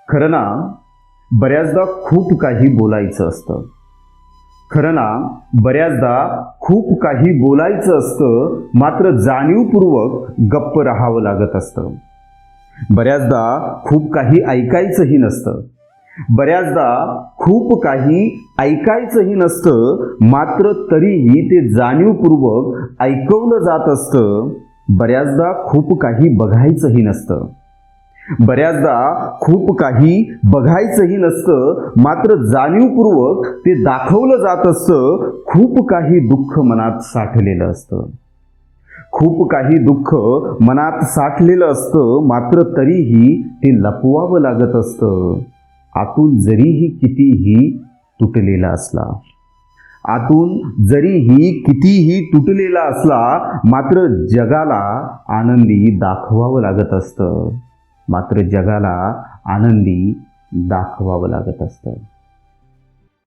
खरं ना, बऱ्याचदा खूप काही बोलायचं असतं. खरं ना, बऱ्याचदा खूप काही बोलायचं असतं, मात्र जाणीवपूर्वक गप्प राहावं लागत असतं. बऱ्याचदा खूप काही ऐकायचंही नसतं. बऱ्याचदा खूप काही ऐकायचंही नसतं, मात्र तरीही ते जाणीवपूर्वक ऐकवलं जात असतं. बऱ्याचदा खूप काही बघायचंही नसतं. बऱ्याचदा खूप काही बघायचंही नसतं, मात्र जाणीवपूर्वक ते दाखवलं जात असतं. खूप काही दुःख मनात साठलेलं असतं. खूप काही दुःख मनात साठलेलं असतं, मात्र तरीही ते लपवावं लागत असतं. आतून जरीही कितीही तुटलेला असला, आतून जरीही कितीही तुटलेला असला, मात्र जगाला आनंदी दाखवावं लागत असतं. मात्र जगाला आनंदी दाखवावं लागत असतं.